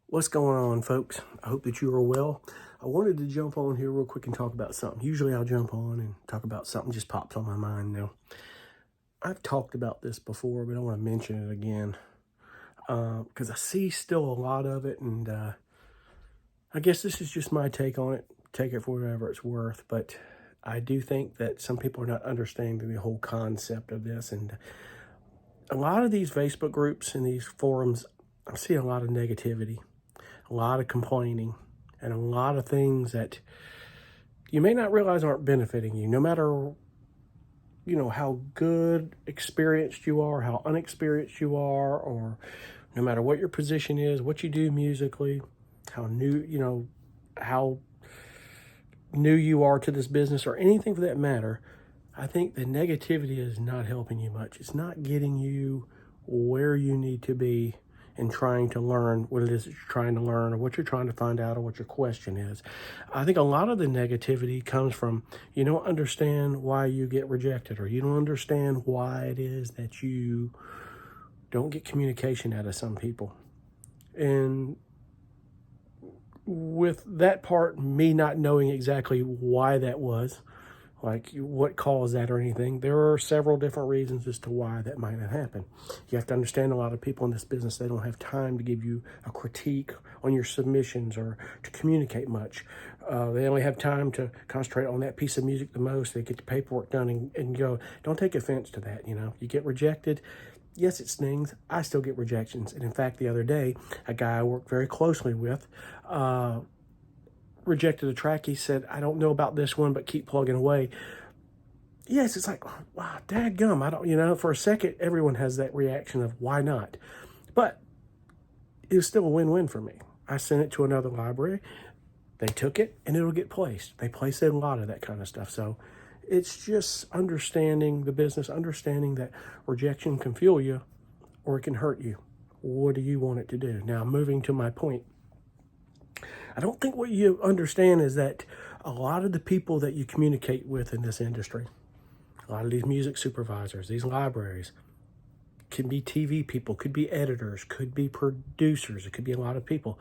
What's going on, folks? I hope that you are well. I wanted to jump on here real quick and talk about something. Usually I'll jump on and talk about something just pops on my mind now. I've talked about this before, but I want to mention it again because I see still a lot of it, and I guess this is just my take on it. Take it for whatever it's worth, but I do think that some people are not understanding the whole concept of this, and a lot of these Facebook groups and these forums, I see a lot of negativity, a lot of complaining, and a lot of things that you may not realize aren't benefiting you, no matter how good experienced you are, how unexperienced you are, or no matter what your position is, what you do musically, how how new you are to this business, or anything for that matter. I think the negativity is not helping you much. It's not getting you where you need to be and trying to learn what it is that you're trying to learn, or what you're trying to find out, or what your question is. I think a lot of the negativity comes from you don't understand why you get rejected, or you don't understand why it is that you don't get communication out of some people. And with that part, me not knowing exactly why that was, like what caused that or anything, there are several different reasons as to why that might have happened. You have to understand a lot of people in this business, they don't have time to give you a critique on your submissions or to communicate much. They only have time to concentrate on that piece of music the most. They get the paperwork done and go. Don't take offense to that. You get rejected. Yes, it stings. I still get rejections. And in fact, the other day, a guy I work very closely with rejected a track. He said, I don't know about this one, but keep plugging away. Yes, it's like, wow, dadgum. I don't, for a second, everyone has that reaction of why not? But it was still a win-win for me. I sent it to another library. They took it, and it'll get placed. They place a lot of that kind of stuff. So it's just understanding the business, understanding that rejection can fuel you or it can hurt you. What do you want it to do? Now, moving to my point, I don't think what you understand is that a lot of the people that you communicate with in this industry, a lot of these music supervisors, these libraries, can be TV people, could be editors, could be producers, it could be a lot of people.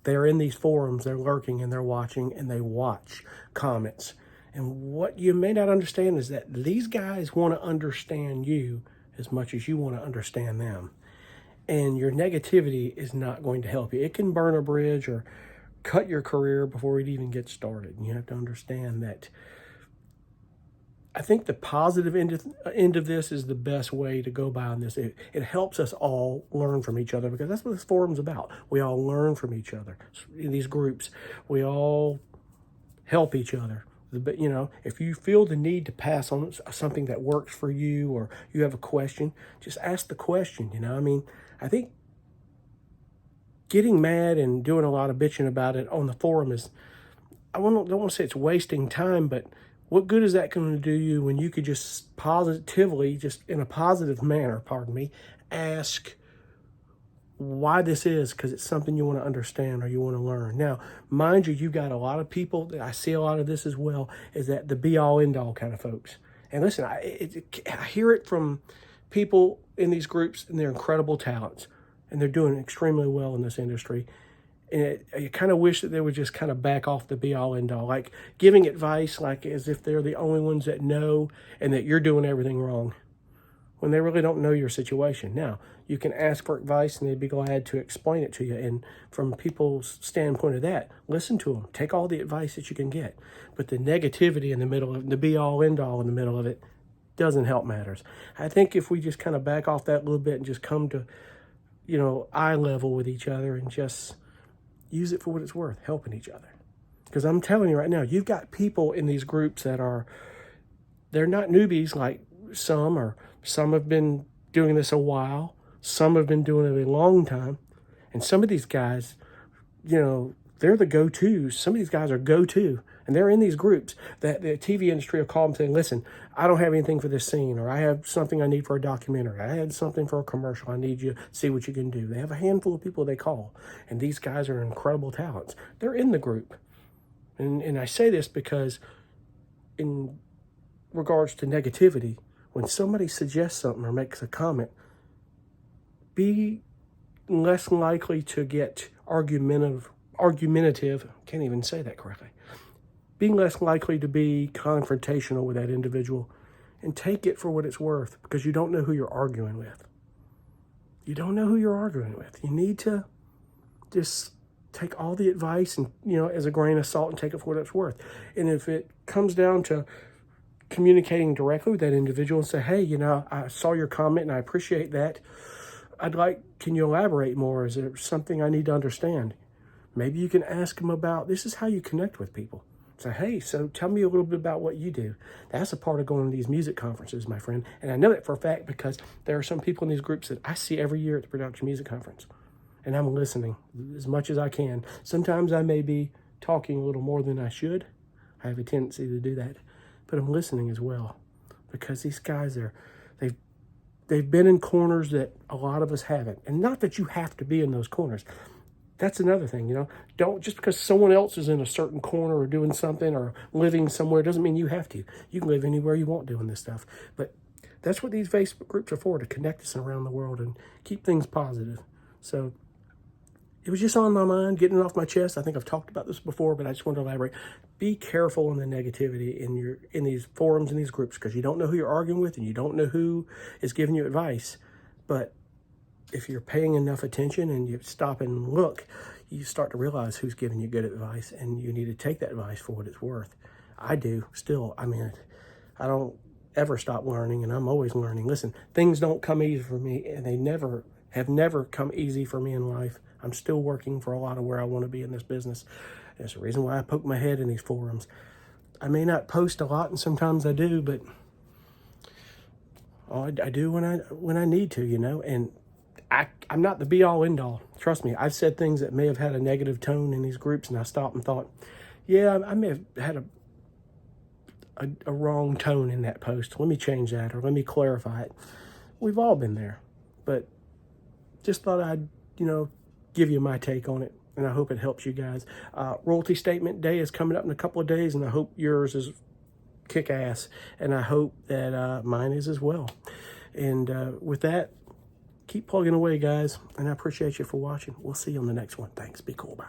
They're in these forums, they're lurking and they're watching and they watch comments. And what you may not understand is that these guys want to understand you as much as you want to understand them. And your negativity is not going to help you. It can burn a bridge or cut your career before it even gets started. And you have to understand that. I think the positive end of this is the best way to go by on this. It helps us all learn from each other, because that's what this forum's about. We all learn from each other in these groups. We all help each other. But, if you feel the need to pass on something that works for you, or you have a question, just ask the question. I think getting mad and doing a lot of bitching about it on the forum is, don't want to say it's wasting time, but what good is that going to do you when you could just positively, just in a positive manner, ask why this is, because it's something you want to understand or you want to learn. Now, mind you, you've got a lot of people, I see a lot of this as well, is that the be-all, end-all kind of folks. And listen, I hear it from people in these groups, and they're incredible talents, and they're doing extremely well in this industry. And I kind of wish that they would just kind of back off the be-all, end-all, like giving advice like as if they're the only ones that know and that you're doing everything wrong, when they really don't know your situation. Now, you can ask for advice, and they'd be glad to explain it to you. And from people's standpoint of that, listen to them. Take all the advice that you can get. But the negativity in the middle of the be-all, end-all in the middle of it doesn't help matters. I think if we just kind of back off that a little bit and just come to, eye level with each other and just use it for what it's worth, helping each other. Because I'm telling you right now, you've got people in these groups that they're not newbies like some have been doing this a while. Some have been doing it a long time. And some of these guys, they're the go-tos. Some of these guys are go-to. And they're in these groups that the TV industry will call them saying, listen, I don't have anything for this scene, or I have something I need for a documentary. I had something for a commercial. I need you to see what you can do. They have a handful of people they call. And these guys are incredible talents. They're in the group. And I say this because in regards to negativity, when somebody suggests something or makes a comment, be less likely to get argumentative, can't even say that correctly, being less likely to be confrontational with that individual, and take it for what it's worth, because you don't know who you're arguing with. You don't know who you're arguing with. You need to just take all the advice and, as a grain of salt, and take it for what it's worth. And if it comes down to communicating directly with that individual and say, hey, I saw your comment and I appreciate that. Can you elaborate more? Is there something I need to understand? Maybe you can ask them about, this is how you connect with people. Say, hey, so tell me a little bit about what you do. That's a part of going to these music conferences, my friend. And I know that for a fact because there are some people in these groups that I see every year at the Production Music Conference. And I'm listening as much as I can. Sometimes I may be talking a little more than I should. I have a tendency to do that. But I'm listening as well. Because these guys they've been in corners that a lot of us haven't. And not that you have to be in those corners. That's another thing, Don't, just because someone else is in a certain corner or doing something or living somewhere doesn't mean you have to. You can live anywhere you want doing this stuff. But that's what these Facebook groups are for, to connect us around the world and keep things positive. So it was just on my mind, getting it off my chest. I think I've talked about this before, but I just wanted to elaborate. Be careful in the negativity in these forums and these groups, because you don't know who you're arguing with and you don't know who is giving you advice. But if you're paying enough attention and you stop and look, you start to realize who's giving you good advice, and you need to take that advice for what it's worth. I do still. I I don't ever stop learning, and I'm always learning. Listen, things don't come easy for me, and they have never come easy for me in life. I'm still working for a lot of where I want to be in this business. There's the reason why I poke my head in these forums. I may not post a lot, and sometimes I do, but I do when I need to, and I'm not the be-all, end-all. Trust me, I've said things that may have had a negative tone in these groups, and I stopped and thought, yeah, I may have had a wrong tone in that post. Let me change that, or let me clarify it. We've all been there, but just thought I'd, give you my take on it, and I hope it helps you guys. Royalty statement day is coming up in a couple of days, and I hope yours is kick-ass, and I hope that mine is as well. And with that, keep plugging away, guys, and I appreciate you for watching. We'll see you on the next one. Thanks. Be cool. Bye.